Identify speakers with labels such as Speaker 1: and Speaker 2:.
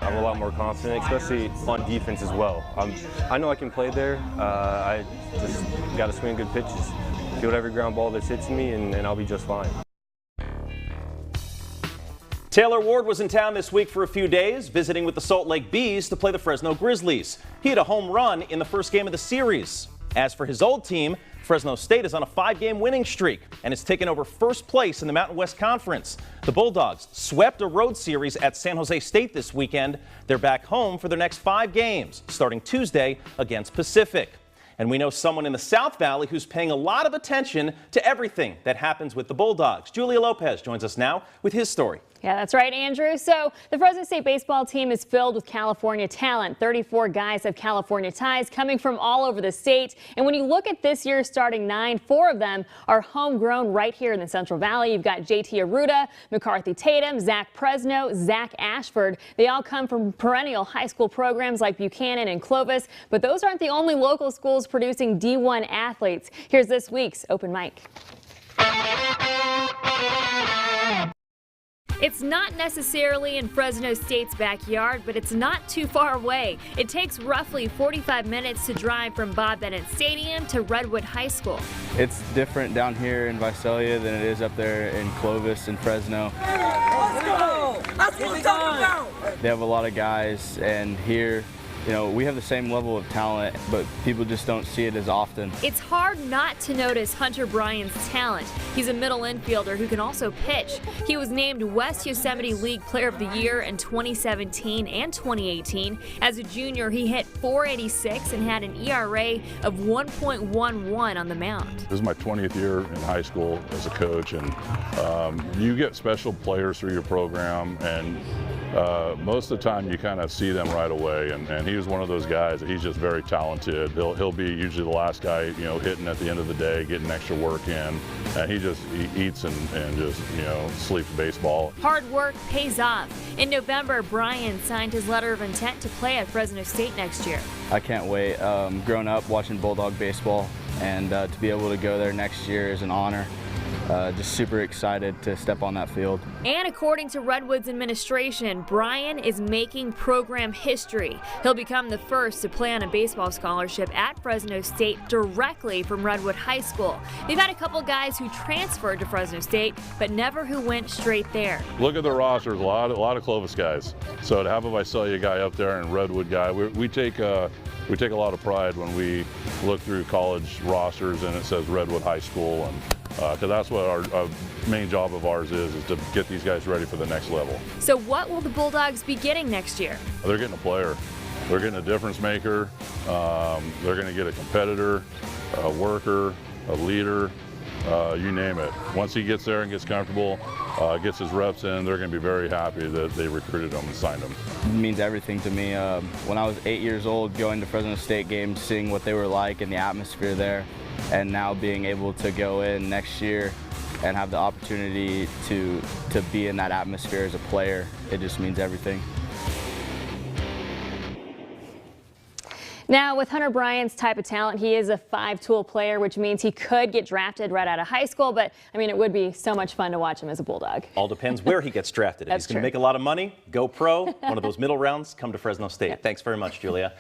Speaker 1: I'm a lot more confident, especially on defense as well. I know I can play there. I just got to swing good pitches, field every ground ball that's hitting me, and I'll be just fine.
Speaker 2: Taylor Ward was in town this week for a few days, visiting with the Salt Lake Bees to play the Fresno Grizzlies. He had a home run in the first game of the series. As for his old team, Fresno State is on a 5-game winning streak and has taken over first place in the Mountain West Conference. The Bulldogs swept a road series at San Jose State this weekend. They're back home for their next 5 games, starting Tuesday against Pacific. And we know someone in the South Valley who's paying a lot of attention to everything that happens with the Bulldogs. Julia Lopez joins us now with his story.
Speaker 3: Yeah, that's right, Andrew. So the Fresno State baseball team is filled with California talent. 34 guys have California ties coming from all over the state. And when you look at this year's starting 9, 4 of them are homegrown right here in the Central Valley. You've got JT Arruda, McCarthy Tatum, Zach Presno, Zach Ashford. They all come from perennial high school programs like Buchanan and Clovis. But those aren't the only local schools producing D1 athletes. Here's this week's Open Mic. It's not necessarily in Fresno State's backyard, but it's not too far away. It takes roughly 45 minutes to drive from Bob Bennett Stadium to Redwood High School.
Speaker 4: It's different down here in Visalia than it is up there in Clovis and Fresno.
Speaker 5: Let's go! That's what I'm talking about!
Speaker 4: They have a lot of guys, and here, you know, we have the same level of talent, but people just don't see it as often.
Speaker 3: It's hard not to notice Hunter Bryan's talent. He's a middle infielder who can also pitch. He was named West Yosemite League Player of the Year in 2017 and 2018. As a junior, he hit .486 and had an ERA of 1.11 on the mound.
Speaker 6: This is my 20th year in high school as a coach, and you get special players through your program, and most of the time you kind of see them right away, and he was one of those guys that he's just very talented. He'll be usually the last guy, you know, hitting at the end of the day, getting extra work in, and he eats and just, you know, sleeps baseball.
Speaker 3: Hard work pays off. In November, Bryan signed his letter of intent to play at Fresno State next year.
Speaker 4: I can't wait. Growing up watching Bulldog baseball, and to be able to go there next year is an honor. Just super excited to step on that field.
Speaker 3: And according to Redwood's administration, Bryan is making program history. He'll become the first to play on a baseball scholarship at Fresno State directly from Redwood High School. They've had a couple guys who transferred to Fresno State, but never who went straight there.
Speaker 6: Look at the rosters, a lot of Clovis guys. So to have a Visalia guy up there and Redwood guy, we take a lot of pride when we look through college rosters and it says Redwood High School, and because that's what our main job of ours is to get these guys ready for the next level.
Speaker 3: So what will the Bulldogs be getting next year?
Speaker 6: They're getting a player. They're getting a difference maker. They're going to get a competitor, a worker, a leader, you name it. Once he gets there and gets comfortable, gets his reps in, they're going to be very happy that they recruited him and signed him.
Speaker 4: It means everything to me. When I was 8 years old, going to Fresno State games, seeing what they were like and the atmosphere there, and now being able to go in next year and have the opportunity to be in that atmosphere as a player, it just means everything.
Speaker 3: Now, with Hunter Bryan's type of talent, he is a 5-tool player, which means he could get drafted right out of high school. But, I mean, it would be so much fun to watch him as a Bulldog.
Speaker 2: All depends where he gets drafted. If he's going to make a lot of money, go pro, one of those middle rounds, come to Fresno State. Thanks very much, Julia.